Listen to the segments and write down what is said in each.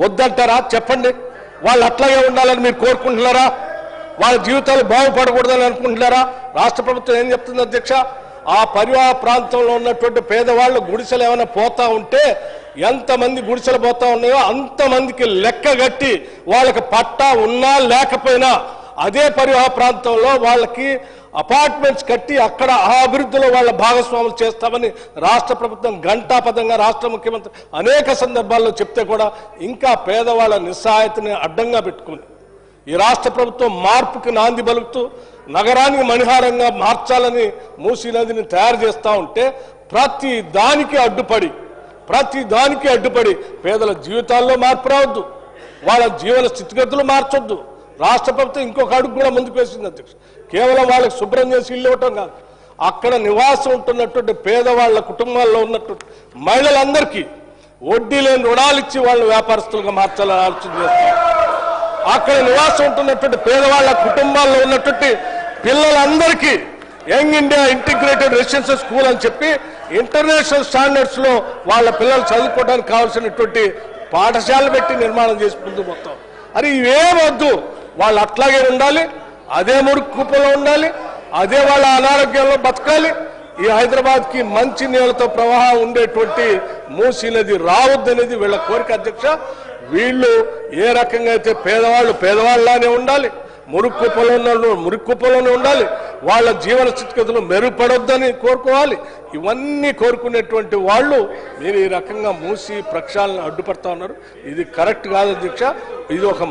వద్దంటారా? చెప్పండి. వాళ్ళు అట్లాగే ఉండాలని మీరు కోరుకుంటున్నారా? వాళ్ళ జీవితాలు బాగుపడకూడదని అనుకుంటున్నారా? రాష్ట్ర ప్రభుత్వం ఏం చెప్తుంది అధ్యక్ష? ఆ పరివాహ ప్రాంతంలో ఉన్నటువంటి పేదవాళ్ళు గుడిసెలు ఏమైనా పోతా ఉంటే ఎంతమంది గుడిసెలు పోతా ఉన్నాయో అంతమందికి లెక్క కట్టి వాళ్ళకి పట్టా ఉన్నా లేకపోయినా అదే పరివాహ ప్రాంతంలో వాళ్ళకి అపార్ట్మెంట్స్ కట్టి అక్కడ ఆ అభివృద్ధిలో వాళ్ళ భాగస్వాములు చేస్తామని రాష్ట్ర ప్రభుత్వం ఘంటాపథంగా రాష్ట్ర ముఖ్యమంత్రి అనేక సందర్భాల్లో చెప్తే కూడా ఇంకా పేదవాళ్ళ నిస్సహాయతని అడ్డంగా పెట్టుకుని ఈ రాష్ట్ర ప్రభుత్వం మార్పుకి నాంది పలుకుతూ నగరానికి మణిహారంగా మార్చాలని మూసీ నదిని తయారు చేస్తూ ఉంటే ప్రతి దానికి అడ్డుపడి పేదల జీవితాల్లో మార్పు రావద్దు, వాళ్ళ జీవన స్థితిగతులు మార్చొద్దు. రాష్ట్ర ప్రభుత్వం ఇంకొక అడుగు కూడా ముందుకు వేసింది అధ్యక్ష. కేవలం వాళ్ళకి శుభ్రం చేసి ఇల్లు ఇవ్వటం కాదు, అక్కడ నివాసం ఉంటున్నటువంటి పేదవాళ్ళ కుటుంబాల్లో ఉన్నటువంటి మహిళలందరికీ వడ్డీ లేని రుణాలు ఇచ్చి వాళ్ళని వ్యాపారస్తులుగా మార్చాలని ఆలోచన చేస్తారు. అక్కడ నివాసం ఉంటున్నటువంటి పేదవాళ్ళ కుటుంబాల్లో ఉన్నటువంటి పిల్లలందరికీ young India integrated residential school అని చెప్పి ఇంటర్నేషనల్ స్టాండర్డ్స్ లో వాళ్ళ పిల్లలు చదువుకోవడానికి కావాల్సినటువంటి పాఠశాలలు పెట్టి నిర్మాణం చేసుకుంటూ మొత్తం. అది ఇవేమొద్దు, వాళ్ళు అట్లాగే ఉండాలి, అదే మురికి కుప్పలో ఉండాలి, అదే వాళ్ళ అనారోగ్యంలో బతకాలి. ఈ హైదరాబాద్ కి మంచి నీళ్లతో ప్రవాహం ఉండేటువంటి మూసీ నది రావద్దనేది వీళ్ళ కోరిక అధ్యక్ష. వీళ్ళు ఏ రకంగా అయితే పేదవాళ్ళలానే ఉండాలి, మురికి కుప్పలోనే ఉండాలి, వాళ్ళ జీవన స్థితిగతులు మెరుగుపడొద్దని కోరుకోవాలి. ఇవన్నీ కోరుకునేటువంటి వాళ్ళు మీరు ఈ రకంగా మూసి ప్రక్షాళన అడ్డుపడతా ఉన్నారు. ఇది కరెక్ట్ కాదు అధ్యక్ష. ఇది ఒక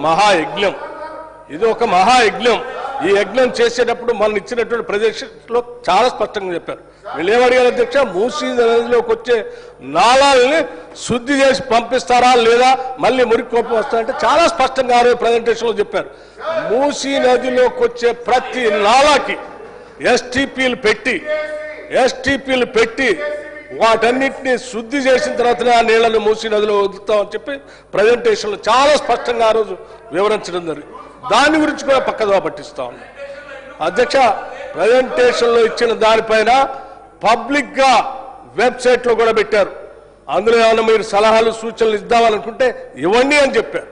మహాయజ్ఞం. ఈ యజ్ఞం చేసేటప్పుడు మనం ఇచ్చినటువంటి ప్రదేశంలో చాలా స్పష్టంగా చెప్పారు. వీళ్ళు ఏమడిగారు అధ్యక్ష? మూసీ నదిలోకి వచ్చే నాళాలని శుద్ధి చేసి పంపిస్తారా లేదా మళ్ళీ మురికి కోపం వస్తారంటే చాలా స్పష్టంగా ఆ రోజు ప్రజెంటేషన్ లో చెప్పారు. మూసీ నదిలోకి వచ్చే ప్రతి నాళాకి ఎస్టీపీలు పెట్టి వాటన్నిటిని శుద్ధి చేసిన తర్వాతనే ఆ నీళ్లను మూసీ నదిలో వదులుతామని చెప్పి ప్రజెంటేషన్ లో చాలా స్పష్టంగా ఆ రోజు వివరించడం జరిగింది. దాని గురించి కూడా పక్కదోవ పట్టిస్తా ఉన్నాం అధ్యక్ష. ప్రజెంటేషన్ లో ఇచ్చిన దానిపైన పబ్లిక్ గా వెబ్సైట్ లో కూడా పెట్టారు. అందులో ఏమైనా మీరు సలహాలు సూచనలు ఇద్దామనుకుంటే ఇవ్వండి అని చెప్పారు.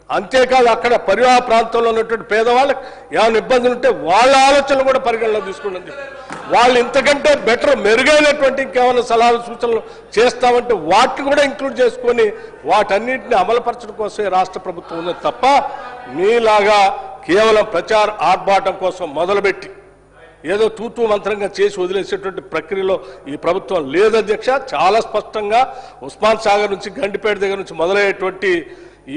అంతేకాదు అక్కడ పరివాహ ప్రాంతంలో ఉన్నటువంటి పేదవాళ్ళకి ఏమైనా ఇబ్బందులు ఉంటే వాళ్ళ ఆలోచనలు కూడా పరిగణలో తీసుకుందని చెప్పారు. వాళ్ళు ఇంతకంటే బెటర్ మెరుగైనటువంటి ఇంకేమైనా సలహాలు సూచనలు చేస్తామంటే వాటిని కూడా ఇంక్లూడ్ చేసుకొని వాటన్నింటిని అమలుపరచడం కోసమే రాష్ట్ర ప్రభుత్వం ఉంది తప్ప మీలాగా కేవలం ప్రచార ఆర్భాటం కోసం మొదలుపెట్టి ఏదో తూతూ మంత్రంగా చేసి వదిలేసేటువంటి ప్రక్రియలో ఈ ప్రభుత్వం లేదు అధ్యక్ష. చాలా స్పష్టంగా ఉస్మాన్ సాగర్ నుంచి గండిపేట దగ్గర నుంచి మొదలయ్యేటువంటి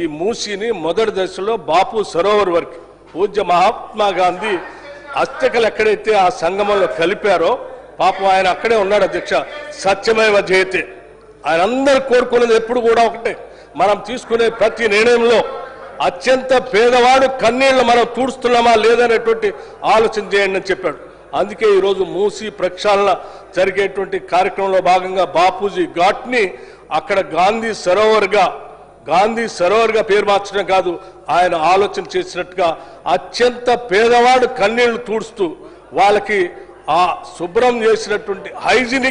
ఈ మూసీని మొదటి దశలో బాపు సరోవర్ వరకు పూజ్య మహాత్మా గాంధీ అస్థికలు ఎక్కడైతే ఆ సంగమంలో కలిపారో పాపం ఆయన అక్కడే ఉన్నాడు అధ్యక్ష. సత్యమేవ జయతే. ఆయన అందరూ కోరుకునేది ఎప్పుడు కూడా ఒకటే, మనం తీసుకునే ప్రతి నిర్ణయంలో అత్యంత పేదవాడు కన్నీళ్లు మనం తూడుస్తున్నామా లేదనేటువంటి ఆలోచన చేయండి అని చెప్పాడు. అందుకే ఈరోజు మూసీ ప్రక్షాళన జరిగేటువంటి కార్యక్రమంలో భాగంగా బాపూజీ ఘాట్ని అక్కడ గాంధీ సరోవర్గా పేరు మార్చడం కాదు, ఆయన ఆలోచన చేసినట్టుగా అత్యంత పేదవాడు కన్నీళ్లు తూడుస్తూ వాళ్ళకి ఆ శుభ్రం చేసినటువంటి హైజీనిక్